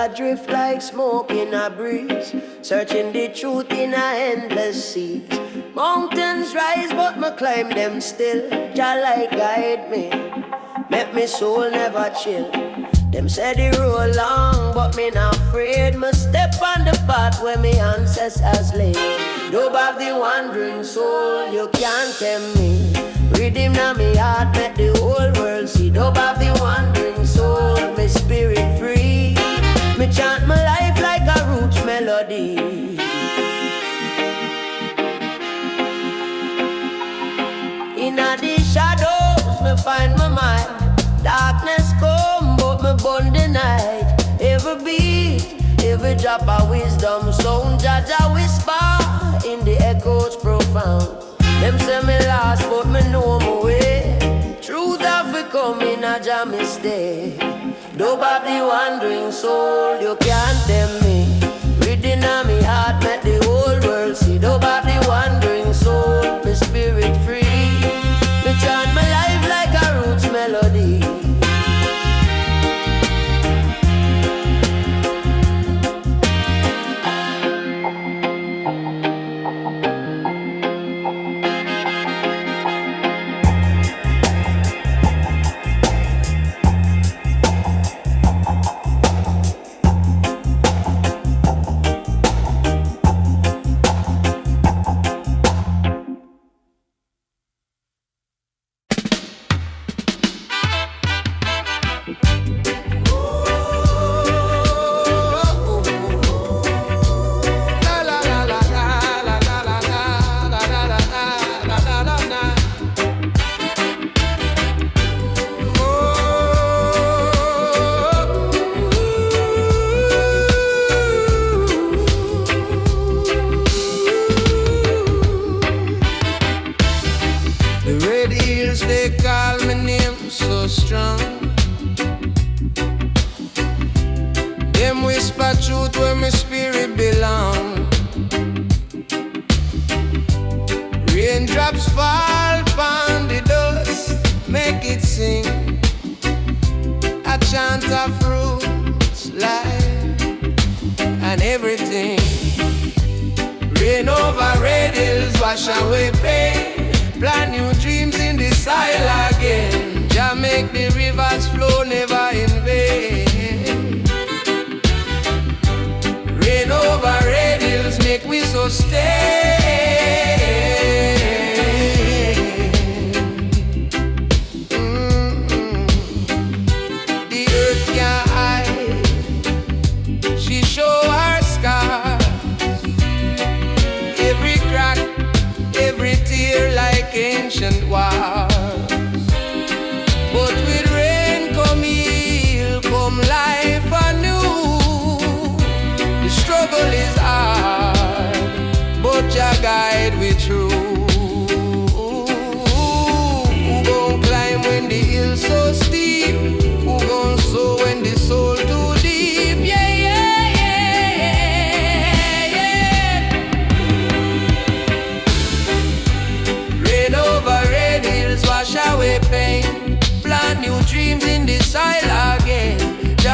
adrift like smoke in a breeze, searching the truth in a endless sea. Mountains rise but me climb them still. Jah light guide me, make me soul never chill. Them say the road long but me not afraid. Me step on the path where me ancestors laid. Dub of the wandering soul, you can't tempt me. Rhythm na me heart, make the whole world see. Dub of the wandering soul, me spirit free. Me chant my life like a roots melody. Inna the shadows, me find my mind. Darkness come, but me burn the night. Every beat, every drop of wisdom sound, Jah Jah whisper in the echoes profound. Them say me lost, but me know my way. Truth have to come in a Jah me stay. Dub of the wandering soul, you can't tempt me. Reading on me heart, make the whole world see. Dub of the wandering soul, me spirit free. Me chant my life like a roots melody.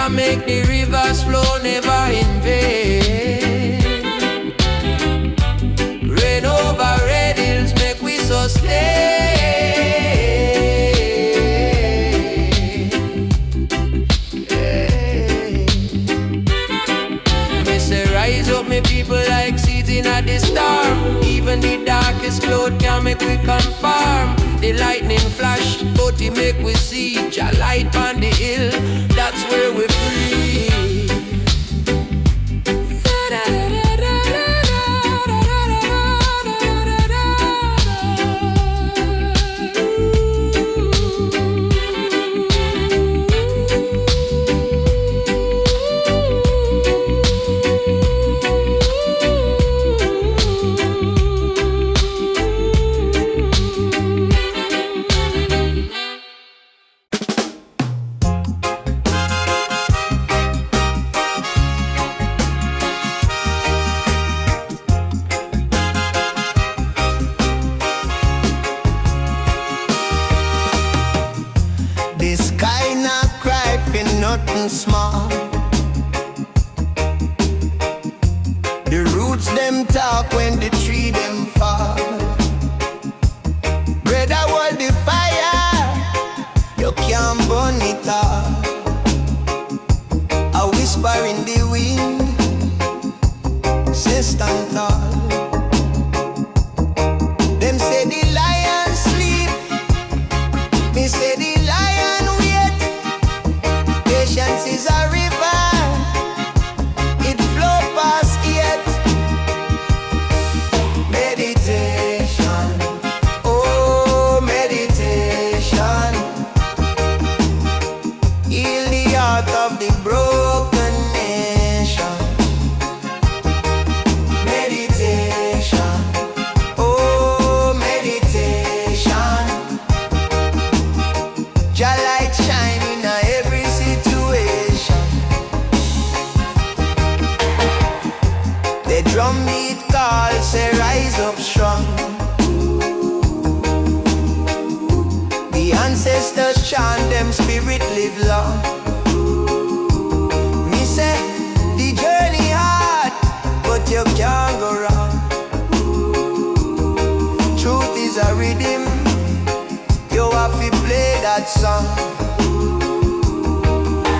Make the rivers flow never in vain. Rain over red hills make we sustain. Me say rise up me people like seeds in a the storm. Even the darkest cloud can make we conform. The lightning flash, but it make we see Jah light on the hill, that's where we're free. This kind of cry for nothing small. Roots them talk when the tree them fall. Brother, hold the fire, you can't burn it all. A whisper in the wind, say stand tall. Them say the lion sleep, me say the lion wait. Patience is a river, it flow past yet. Meditation, oh meditation, heal the heart of the broken nation. Meditation, oh meditation, Jah light shine in every situation. The drum beat call, say rise up strong. The ancestors chant, them spirit live long. Me say, the journey hard, but you can't go wrong. Truth is a rhythm, you have to play that song.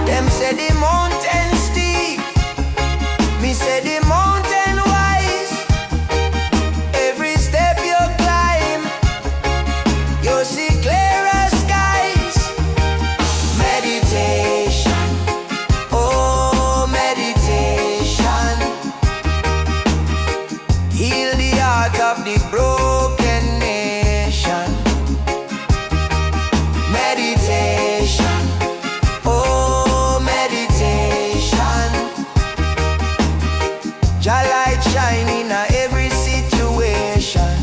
Them say the mountain steep, me say the mountain wise. Every step you climb, you see clearer skies. Meditation, oh meditation, heal the heart of the broken nation. Meditation, oh meditation, Jah light shine in every situation.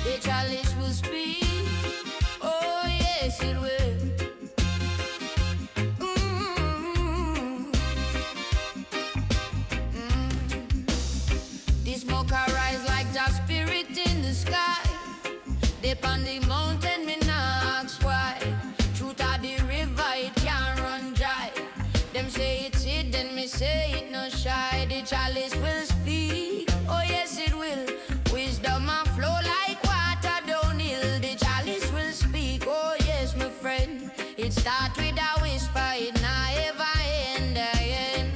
The chalice will speak, oh yes it will. The smoke arise like the spirit in the sky. Dip on the mountain, me nah ask why. Truth of the river, it can't run dry. Them say it's hidden, me say it no shy. The chalice will speak, oh yes it will. Wisdom and flow like water downhill. The chalice will speak, oh yes my friend. It start with a whisper, it not ever end again.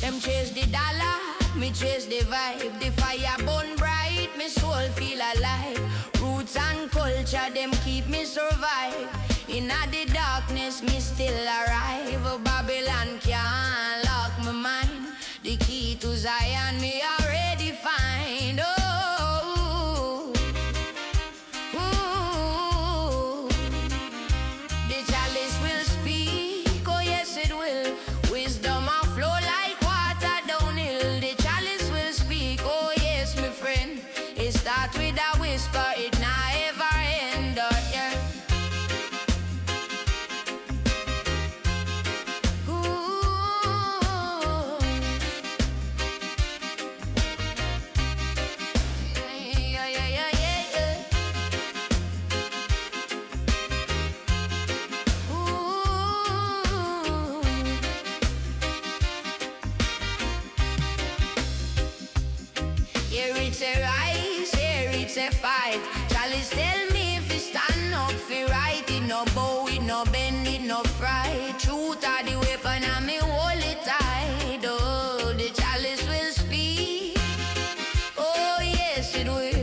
Them chase the dollar, me chase the vibe. The fire burn bright, me soul feel alive. Roots and culture, them keep me survive. In the darkness, me still arrive. Babylon can't lock my mind. The key to Zion, me already find. Oh, ooh. The chalice will speak, oh yes it will. Wisdom and flow like water downhill. The chalice will speak, oh yes my friend. It start with a whisper, it not ever end, yeah. Ooh. Yeah, yeah, yeah, yeah, yeah. Ooh. Here it's a rise, here it's a fight. Chalice tell me if you stand up for right. It no bow, it no bend, it no fry. Truth are the weapon and me hold it tight. Oh, the chalice will speak, oh yes it will.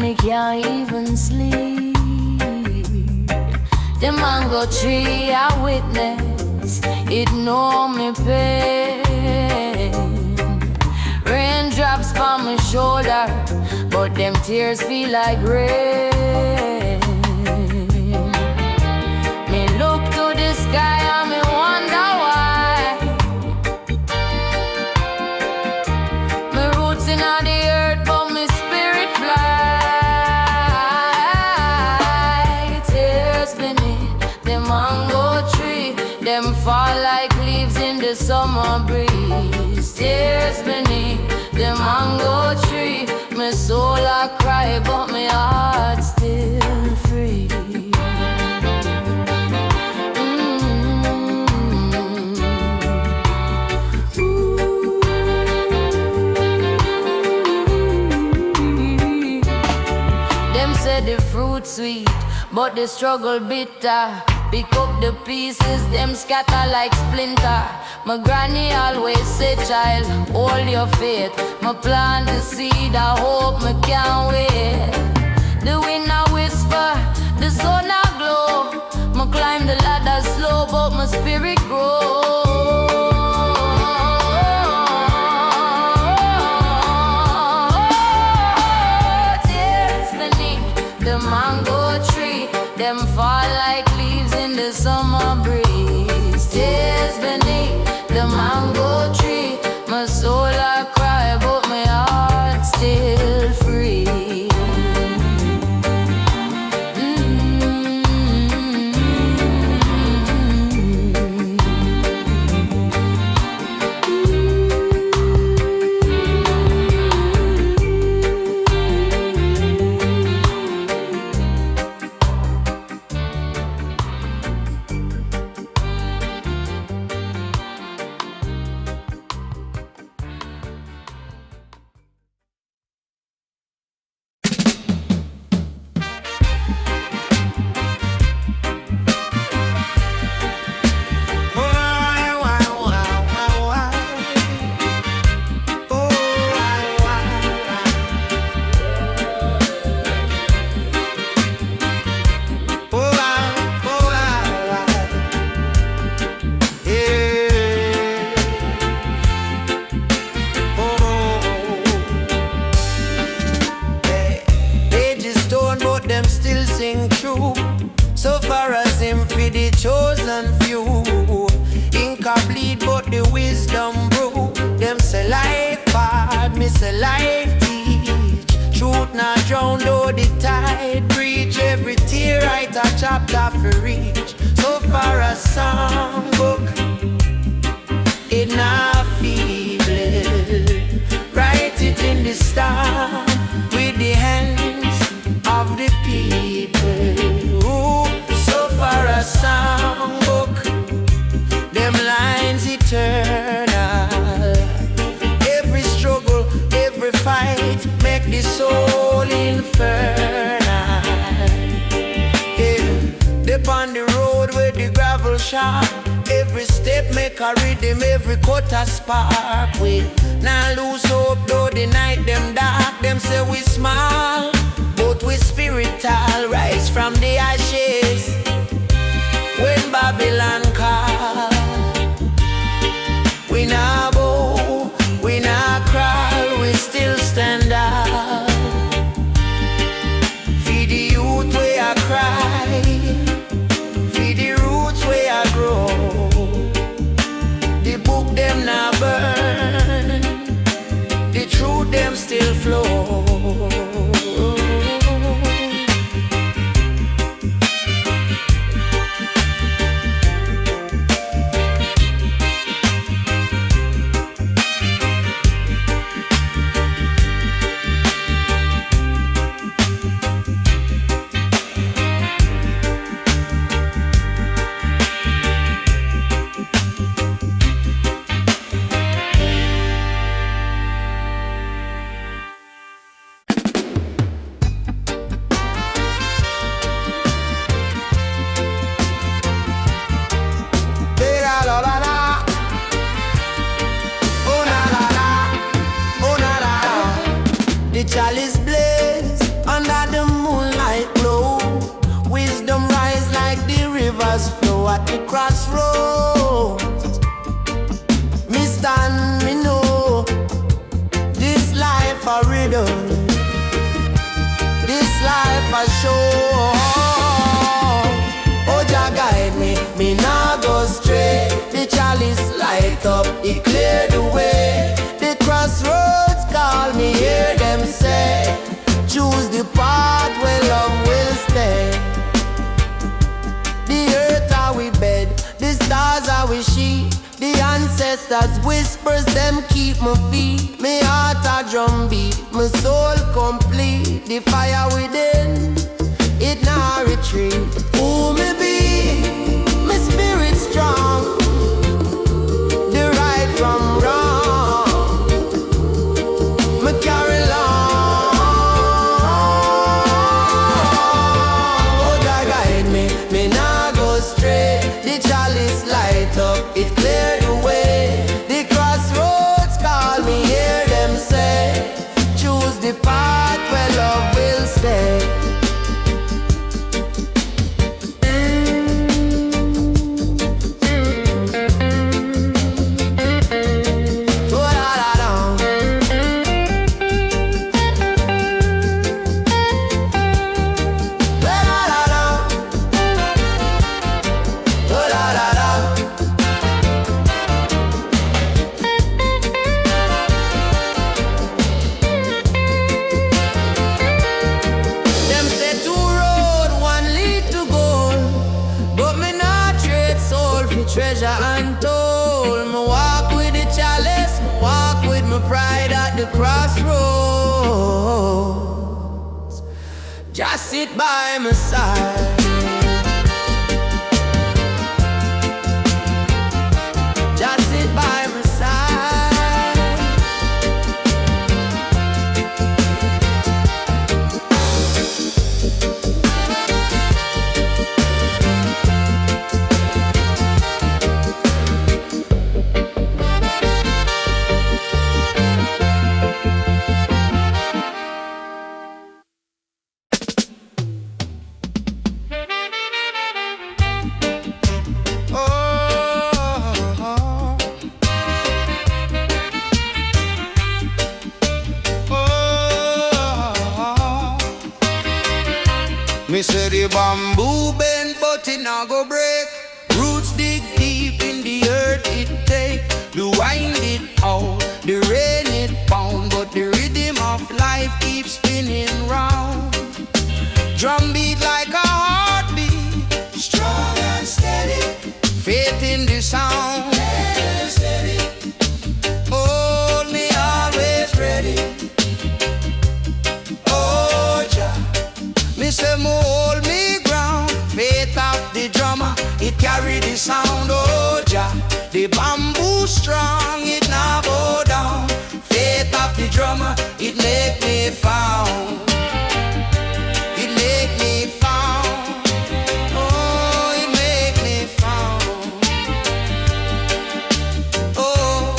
me can't even sleep. The mango tree I witness, it know me pain. Raindrops on my shoulder, but them tears feel like rain. Me look to the sky and me wonder why. My roots in the earth, but my spirit fly. Tears beneath the mango tree, them fall like leaves in the summer breeze. Tears beneath the mango tree, my soul I cry, but my heart still free. Them say the fruit sweet, but the struggle bitter. Pick up the pieces, them scatter like splinter. My granny always say, child, hold your faith. My plant the seed, I hope me can't wait. The wind a whisper, the sun a glow. Me climb the ladder slow, but my spirit grows. Tears beneath the mango tree, them fall like leaves in the summer breeze. Tears beneath the mango tree, my soul I cry, but my heart still free. So far as him for the chosen few, ink a bleed but the wisdom brew. Them say life hard, me say life teach. Truth not drown though the tide breach. Every tear write a chapter for reach. So far as songbook, it not feeble. Write it in the star with the hands of the people. So far a songbook, them lines eternal. Every struggle, every fight, make the soul infernal. Yeah, upon the road where the gravel sharp, every step make a rhythm, every cut a spark. We now lose hope though the night them dark. Them say we small, but we spiritual. Rise from the ashes when Babylon call. We not bow, we not crawl, we still stand up. Feed the youth where I cry, feed the roots where I grow. The book them not burn, the truth them still flow. The chalice blaze under rivers flow at the crossroads. Me stand, me know this life a riddle, this life a show. Oh, Jah guide me, me nah go stray. The chalice light up, it clear the way. The crossroads call me, hear them say, choose the path where love will stay. The earth are we bed, the stars are we sheep. The ancestors whispers them keep me feet. Me heart a drum beat, my soul complete. The fire within, it now retreat. Who me be, my spirit strong. The right from wrong, me carry long. Oh, Jah guide me, me nah go stray. The chalice light up, it clear the way. The crossroads call me, hear them say, choose the path where love will stay. Treasure untold. Me walk with the chalice, me walk with my pride at the crossroads. Just sit by my side. Just sit by my side. Me say the bamboo bend, but it not go break. Roots dig deep in the earth, it take. The wind it out, the rain it pound, but the rhythm of life keeps spinning round. Drum beat like a heartbeat, strong and steady. Faith in the sound, steady. Hold me always ready. Oh, Jah. Me say mo hold me ground. Faith of the drummer, it carry the sound. Oh, Jah. The bamboo strong, it now bow down. Faith of the drummer, it make me found. It make me found. Oh, it make me found. Oh,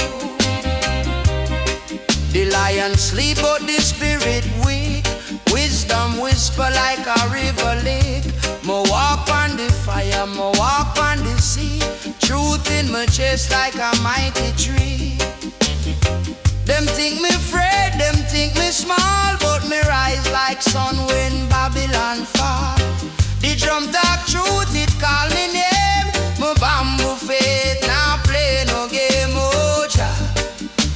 the lion sleep, but the spirit weak. Wisdom whisper like a river lake. Mo walk on the fire, mo walk on the sea. Truth in my chest like a mighty tree. Them think me afraid, them think me small, but me rise like sun when Babylon fall. The drum talk truth, it call me name. My bamboo faith now play no game. Oh, Jah.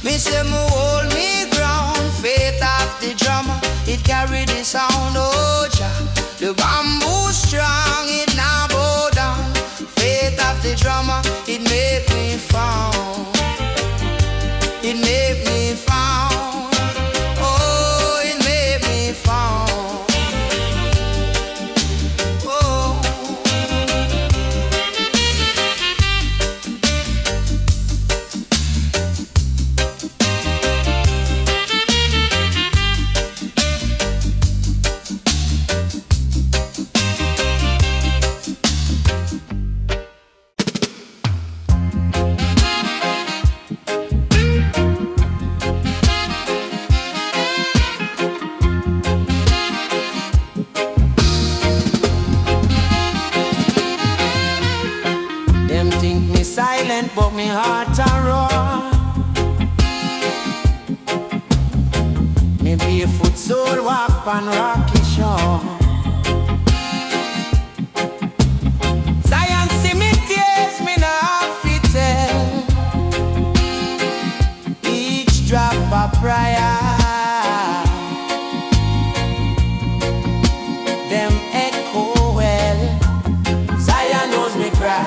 Me say mo hold me ground. Faith of the drummer, it carry the sound. Oh, Jah. The bamboo strong, it now bow down. Faith of the drummer, it make me found. It make me found. Oh, it make me found. Oh. soul walk on rocky shore. Zion see me tears, me not fit tell. Each drop a prayer, them echo well. Zion knows me cry,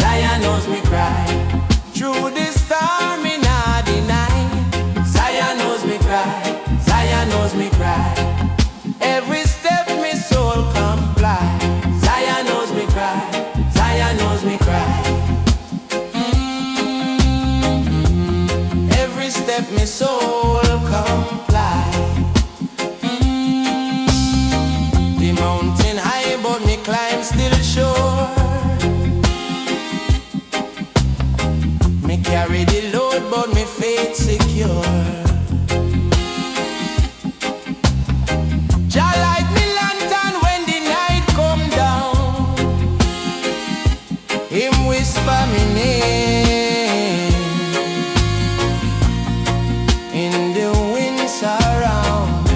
Zion knows me cry. Through the storm me not deny. Zion knows me cry, Zion knows me cry. Every step me soul comply. Zion knows me cry, Zion knows me cry. Every step me soul comply. The mountain high but me climb still sure. Me carry the load but me faith secure. Jah light me lantern when the night come down. Him whisper me name in the wind surround.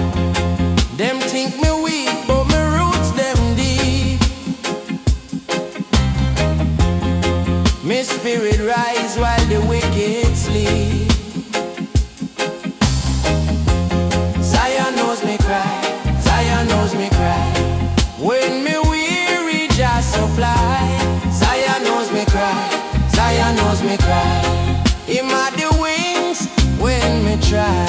Them think me weak but me roots them deep. Me spirit rise while the wicked sleep. Zion knows me cry, Zion knows me cry. When me weary just supply. Zion knows me cry, Zion knows me cry. Him had the wings when me try.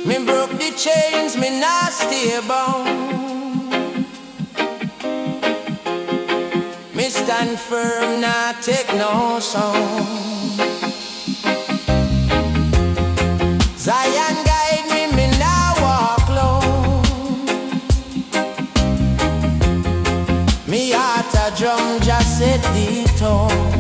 Me broke the chains, me not stay bound. Me stand firm, not take no sound. Zion guide me, me now walk alone. Me heart a drum, just set the tone.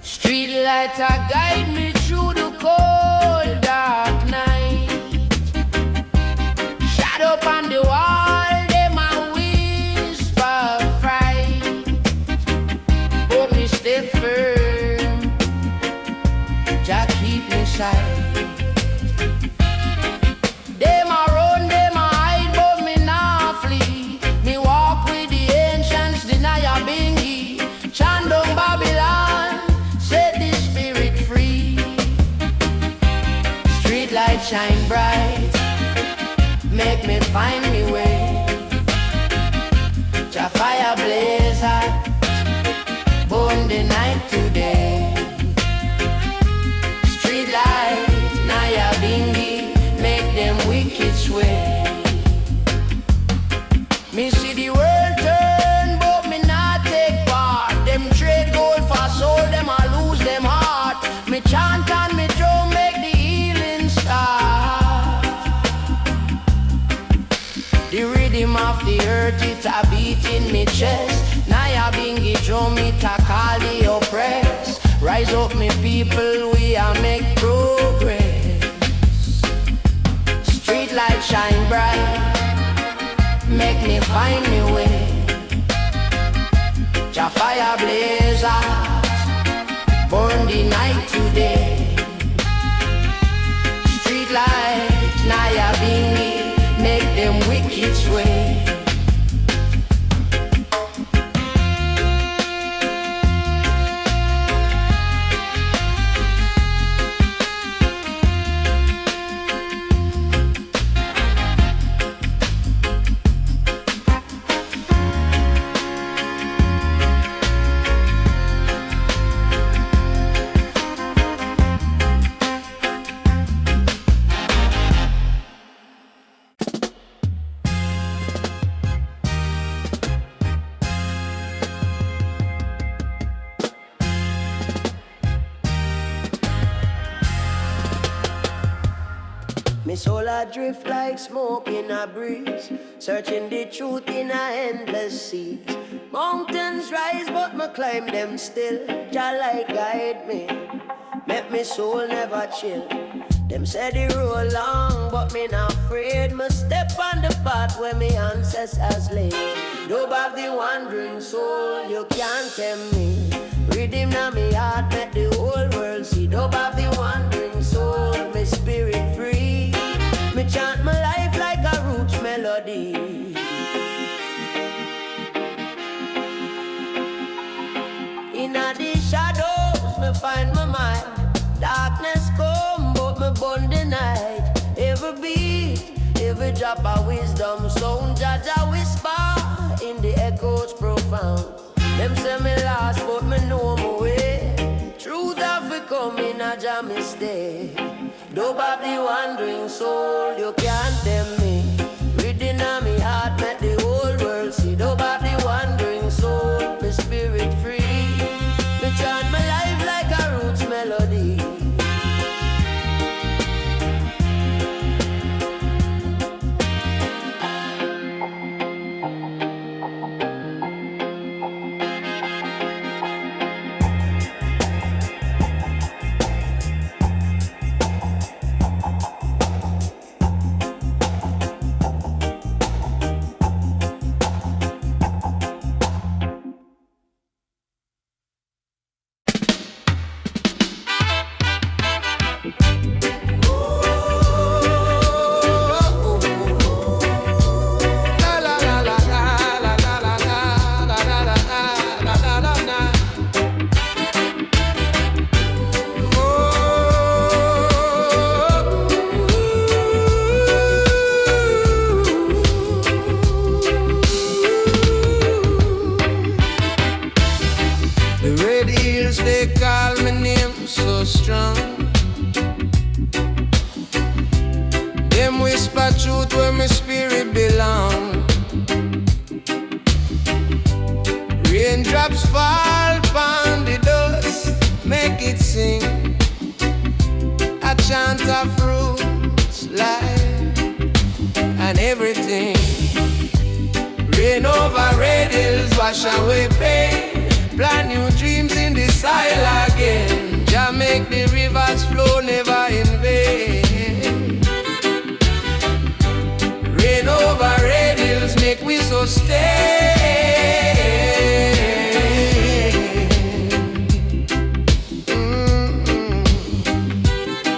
Streetlights are guide me through the cold dark night. Shadow on the wall, them a whisper fright. But me stay firm, Jah keep me sight. Them a run, them a hide, but me nah flee. Me walk with the ancients, the Nyabinghi. Chant down Babylon, set the spirit free. Street light shine bright, make me find me way. Jah fire blaze hot, burn the night today. Street light, Nyabinghi, make them wicked sway. Me see the world turn, but me not take part. Them trade gold for soul, them a lose them heart. Me chant and me drum, make the healing start. The rhythm of the earth, it a beat in me chest. Nyabinghi drum, it a call the oppressed. Rise up me people, we a make progress. Street light shine bright, make me find me way. Jah fire blaze hot, burn the night today. Street light, Nyabinghi, make them wicked sway. soul a drift like smoke in a breeze, searching the truth in a endless seas. Mountains rise but me climb them still. Jah light guide me, make me soul never chill. Them say the road long but me not afraid. Me step on the path where me ancestors laid. Dub of the wandering soul, you can't tempt me. Rhythm na me heart, make the whole world see. Dub of the wandering soul, me spirit free. Me chant my life like a roots melody. Inna the shadows, me find my mind. Darkness come, but me burn the night. Every beat, every drop of wisdom sound, Jah Jah whisper in the echoes profound. Them say me lost, but me know my way. Truth have we come in a Jah me stay. Dub of the wandering soul, you can't tempt me. Reading on me heart, make the whole world see. Dub of the wandering soul, me spirit free. Me chant my life like a roots melody. They call my name so strong. Them whisper truth where my spirit belong. Raindrops fall upon the dust, make it sing. A chant of roots, life, and everything. Rain over red hills, wash away pain. Plant new dreams in the soil again. Jah make the rivers flow never in vain. Rain over red hills make we sustain.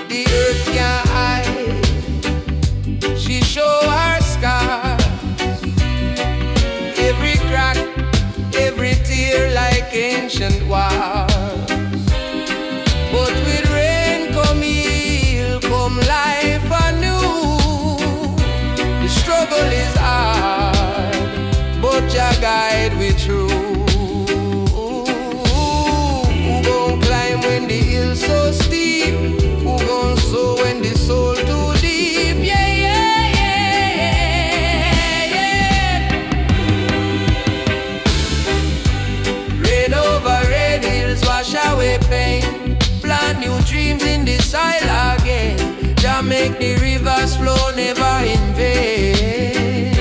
The earth can't hide, she show her scars. Every crack, every tear like ancient walls. But with rain come heal, come life anew. The struggle is hard, but Jah guide we through. Who gon' climb when the hill's so steep? Who gon' sow when the soul too deep? Yeah, yeah, yeah, yeah. Rain over red hills, wash away pain. Plant new dreams in the soil again. Jah make the rivers flow never in vain.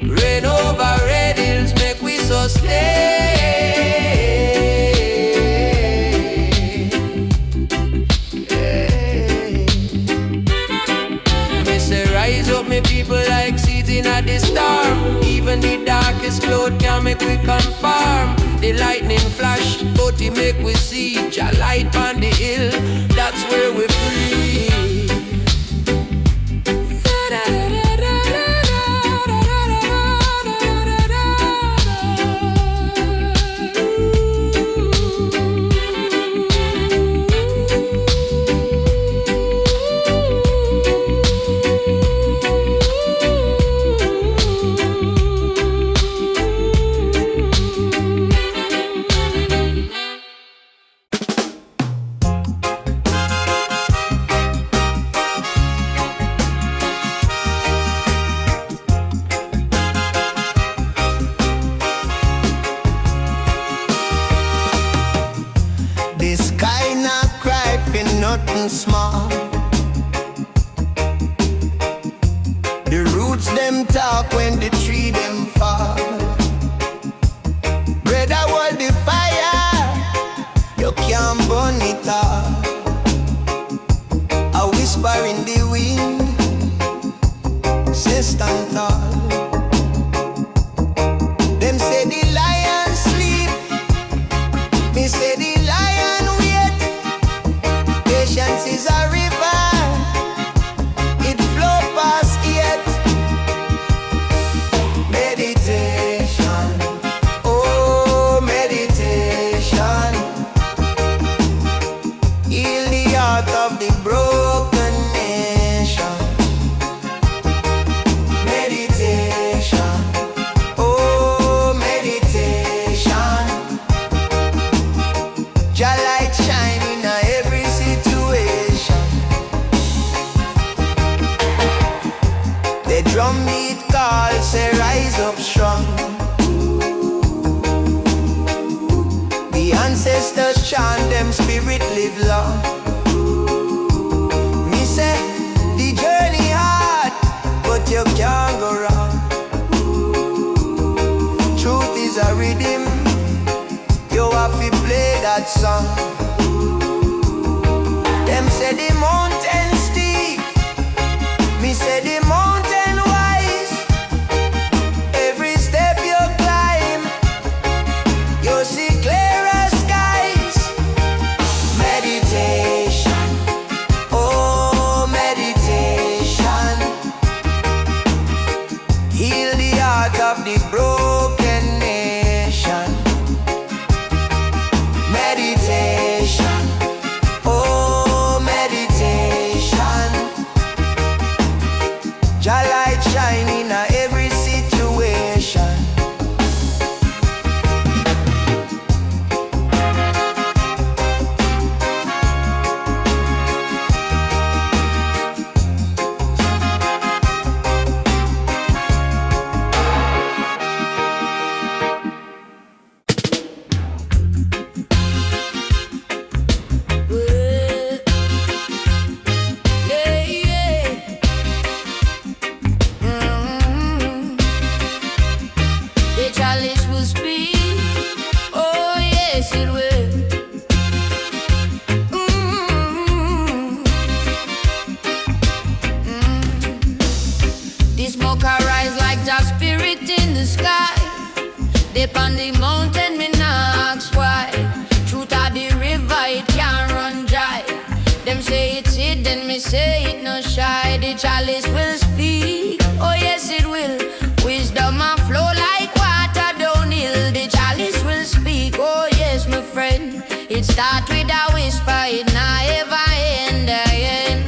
Rain over red hills make we sustain. Me say rise up me people like seeds in a the storm. Even the darkest cloud can make we conform. The lightning flash, but it make we see. Jah light on the hill, that's where we free. This sky not cry for nothing small. spirit live long. Me say the journey hard, but you can't go wrong. Truth is a rhythm, you have to play that song. Them say the mountain steep, me say the mountain wise. Every step you climb, you see clearer skies. Meditation, oh meditation, heal the heart of the broken nation. Meditation, oh meditation, Jah light shine in every situation. The chalice will speak, oh yes it will. The smoke arise like the spirit in the sky. Dip on the mountain, me nah ask why. Truth of the river, it can't run dry. Them say it's hidden, me say it no shy. The chalice will speak, oh yes it will. Wisdom a flow like water downhill. The chalice will speak, oh yes my friend. It start with a whisper, it nah ever end again.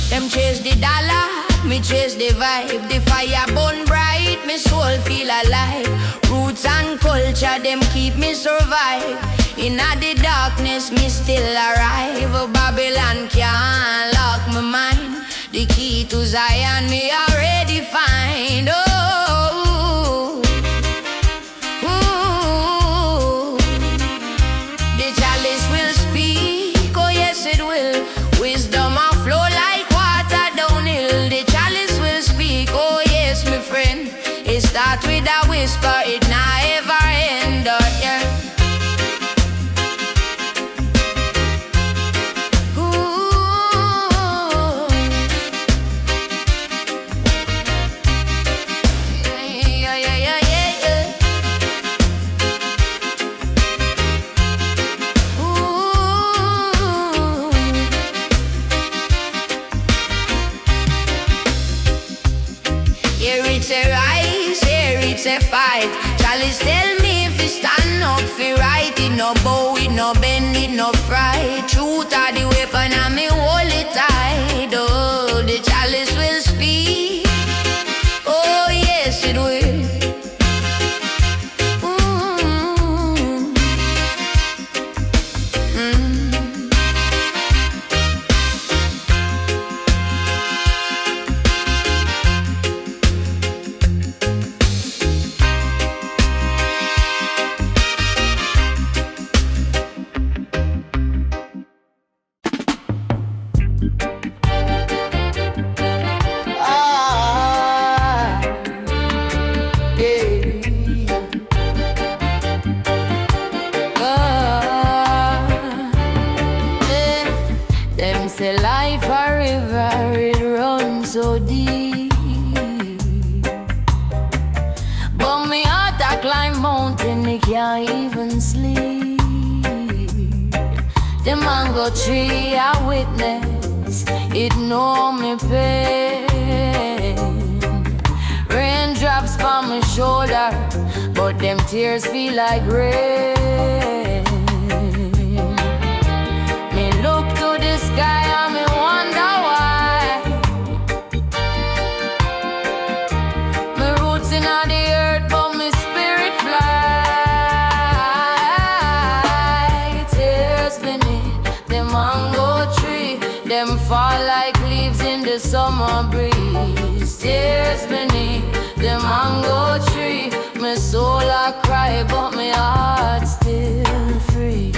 Them chase the dollar, me chase the vibe. The fire burn bright, me soul feel alive. Roots and culture, them keep me survive. In the darkness, me still arrive. Babylon can't lock my mind. The key to Zion, me already find. Oh, ooh. The chalice will speak, oh yes it will. Wisdom a flow like water downhill. The chalice will speak, oh yes my friend. It start with a whisper, it nah ever end, oh yeah. Ooh. Yeah, yeah, yeah, yeah, yeah. Ooh. Here it's a rise, here it's a fight. Chalice tell me if you stand up for right. It no bow, it no bend, it no fry. Truth are the weapon and me hold it tight. Oh, the chalice will speak, oh yes it will. Them say life a river, it runs so deep. But me heart a climb mountain, it can't even sleep. The mango tree a witness, it know me pain. Raindrops on my shoulder, but them tears feel like rain. Me look to the sky and me wonder why. My roots in the earth, but my spirit fly. Tears beneath the mango tree, them fall like leaves. My soul I cry, but my heart still free.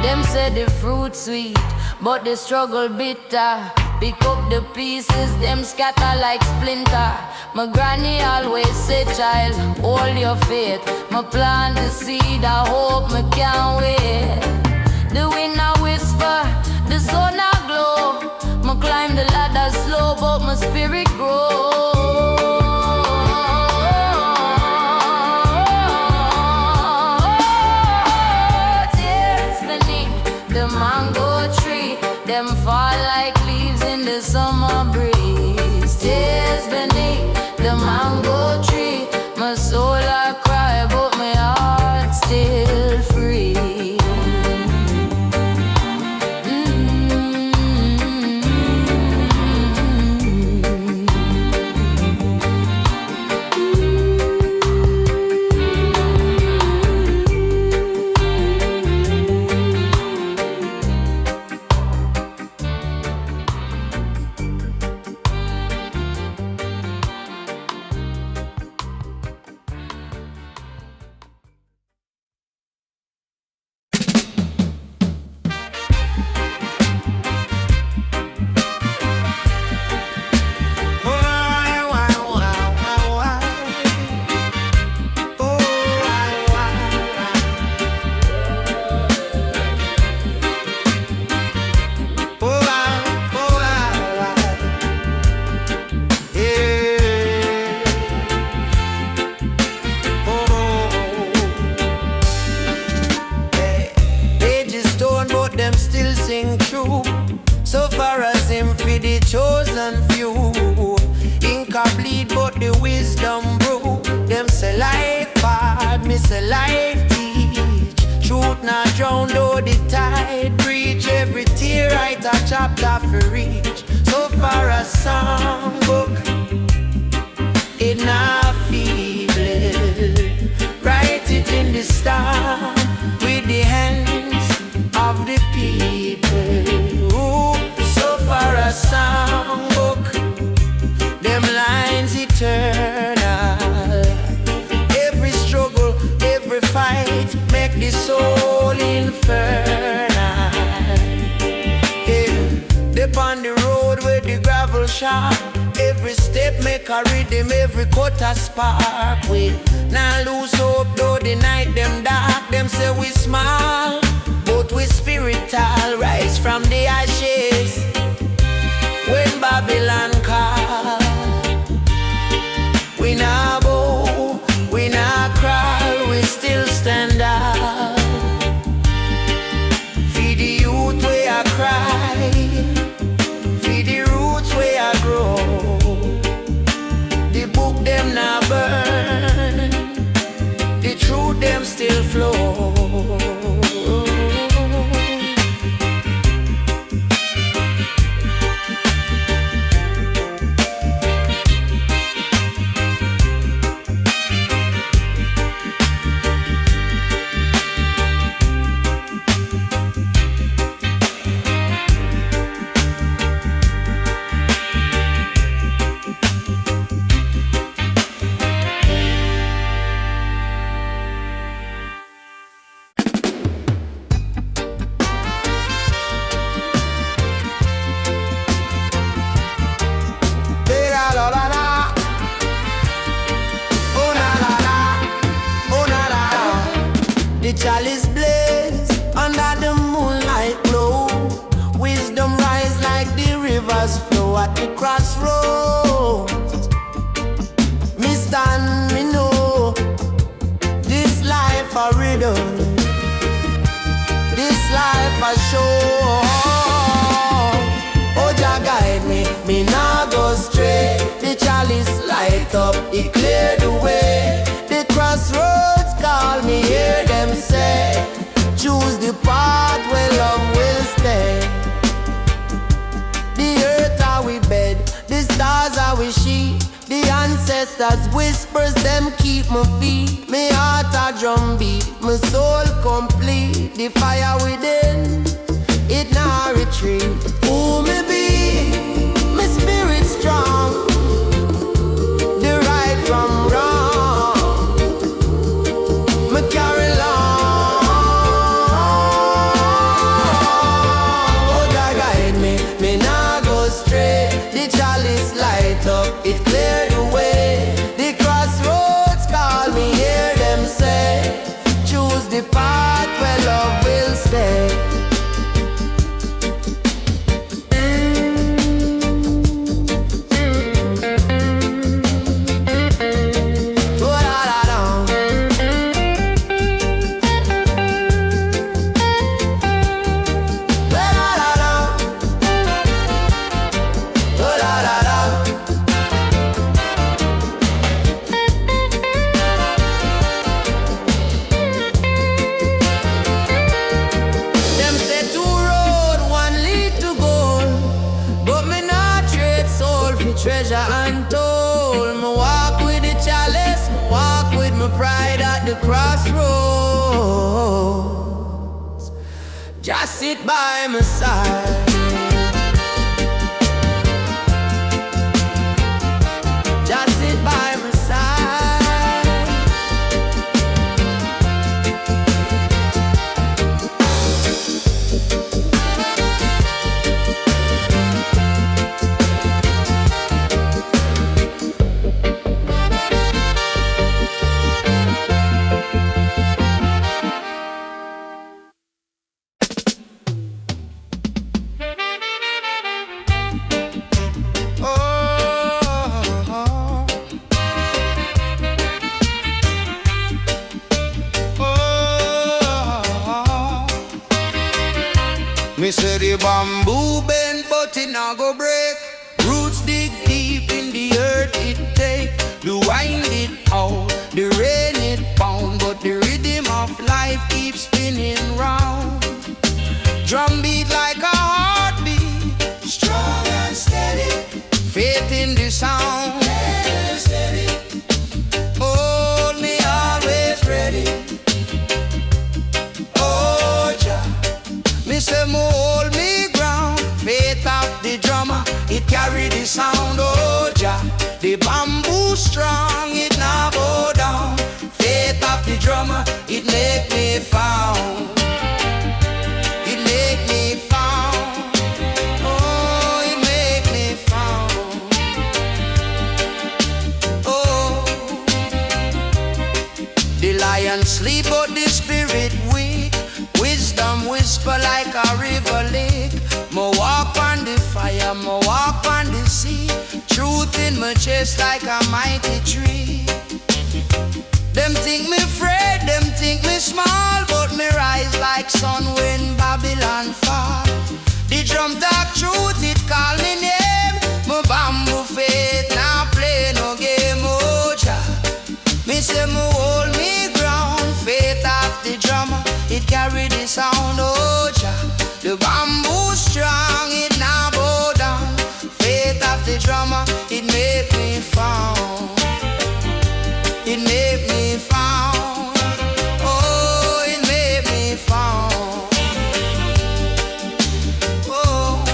Them say the fruit sweet, but the struggle bitter. Pick up the pieces, them scatter like splinter. My granny always say, child, hold your faith. My plant the seed, I hope me can't wait. The wind a whisper, the sun a glow. Me climb the ladder slow, but my spirit grows. Tears beneath the mango tree, them fall like leaves in the summer breeze. Tears beneath the mango tree, my soul I cry, but my heart still free. Chosen few, ink a bleed but the wisdom brew. Them say life hard, me say life teach. Truth not drowned though the tide breach. Every tear write a chapter for reach. So far a songbook, it not feeble. Write it in the stone with the hands of the people. Ooh, so far a songbook, them lines eternal. Every struggle, every fight, make the soul infernal. Yeah, dip on the road with the gravel sharp. Every step make a rhythm, every cut a spark. We now lose hope though the night them dark. Them say we small, but we spiritual. Rise from the ashes when Babylon call. We not bow, we not crawl, we still stand up. Feed the youth where I cry, feed the roots where I grow. The book them not burn, the truth them still flow. The chalice blaze under the moonlight glow. Wisdom rise like the rivers flow at the crossroads. Me stand, me know this life a rhythm, this life a show. Oh, Jah guide me, me nah go stray. The chalice light up, it clear the way. The crossroads call me, hear them say, choose the path where love will stay. The earth are we bed, the stars are we sheep, the ancestors just as whispers them keep my feet. Me heart a drum beat, my soul complete. The fire within, it now retreat. Who me be, my spirit strong. The right from wrong, me carry long. Oh, God guide me, me nah go stray. The chalice light up, it clear the way. The crossroads call me, hear them say, choose the path where love will stay. Treasure untold. Me walk with the chalice, me walk with my pride at the crossroads. Just sit by my side. Just sit by my side. Me say the bamboo bend but it not go break. Roots dig deep in the earth it take. The wind it out, the rain it pound, but the rhythm of life keeps spinning round. Drum beat like a heartbeat, strong and steady. Faith in the sound, steady. Hold me always ready. Oh Jah, me say mo hold me ground. Faith of the drummer, it carry the sound. Oh Jah, the bamboo strong, it now bow down. Faith of the drummer, it make me found. It make me found. Oh, it make me found. Oh, the lion sleep but the spirit weak. Wisdom whisper like a river lake. Mo walk on the fire, mo walk on the sea. Truth in my chest like a mighty tree. Them think me afraid, them think me small, but me rise like sun when Babylon fall. The drum talk truth, it call me name. My bamboo faith now play no game. Oh Jah, me say me hold me ground. Faith of the drummer, it carry the sound. Oh Jah, the bamboo strong, it now bow down. Faith of the drummer, it make me found. It make me found. Oh, it make me found. Oh.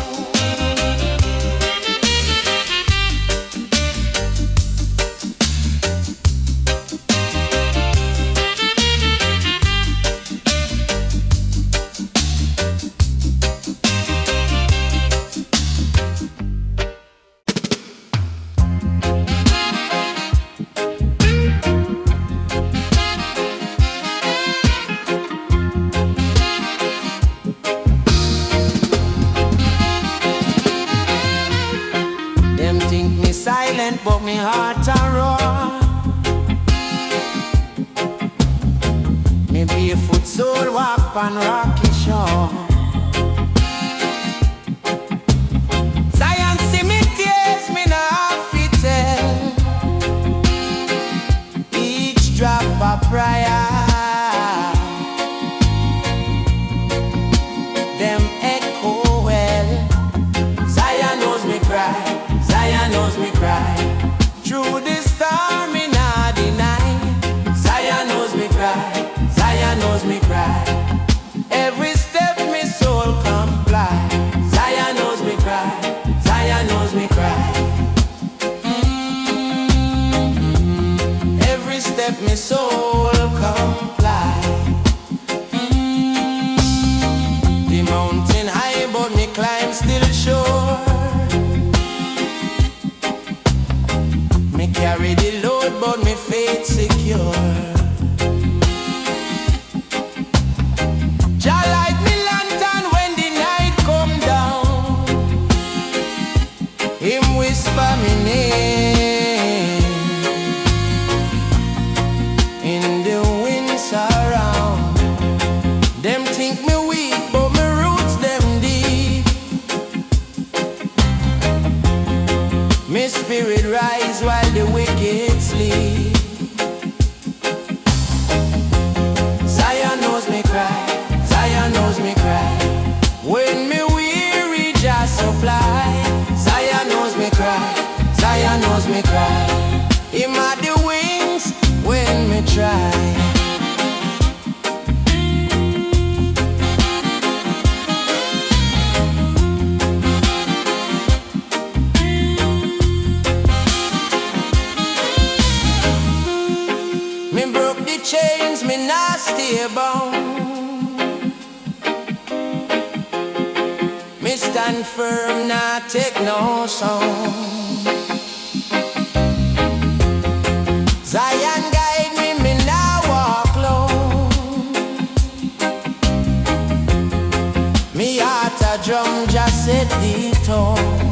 still sure. Me carry the load, but me faith secure. Jah light me lantern when the night come down. Him whisper me name in the wind surround. Them think me weak, but me roots them deep. Me spirit rise while the wicked sleep. Zion knows me cry, Zion knows me cry. When me weary, Jah supply. Zion knows me cry, Zion knows me cry. Him had the wings when me try. Me broke the chains, me not stay bound. Me stand firm, not take no sound. Zion guide me, me now walk alone. Me heart a drum, just set the tone.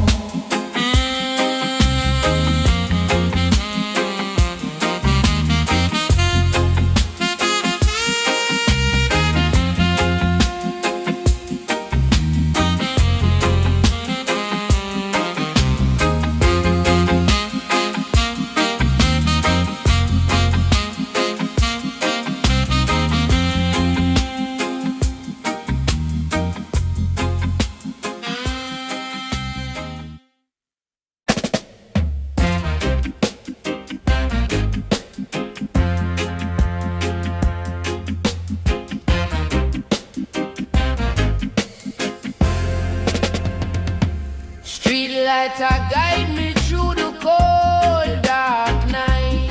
Streetlights are guide me through the cold dark night.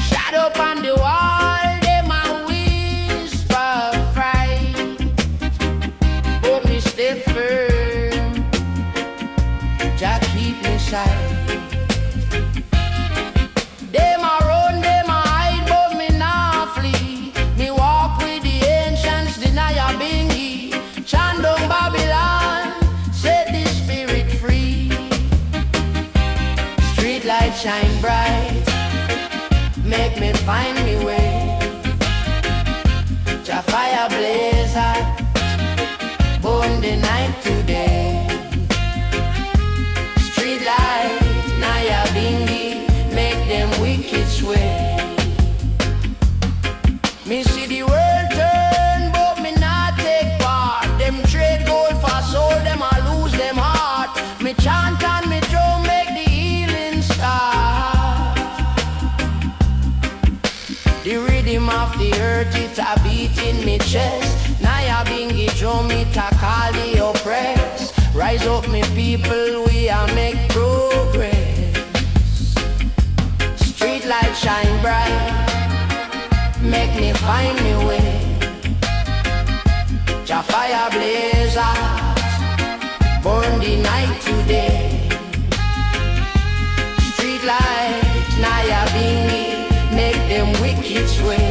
Shadow on the wall, them a whisper fright. But me stay firm, Jah keep me sight. Them a run, them a hide, but me nah flee. Me walk with the ancients, the Nyabinghi. Chant down Babylon, set the spirit free. Street light shine bright, make me find me way. Jah fire blaze hot, burn the night today. Street light, Nyabinghi, make them wicked sway. Me see the world turn, but me not take part. Them trade gold for soul, them a lose them heart. Me chant and me drum, make the healing start. The rhythm of the earth, it a beat in me chest. Nyabinghi drum, it a call the oppressed. Rise up me people, we a make progress. Street light shine bright, make me find me way. Jah fire blaze hot, burn the night today. Street light, Nyabinghi, make them wicked sway.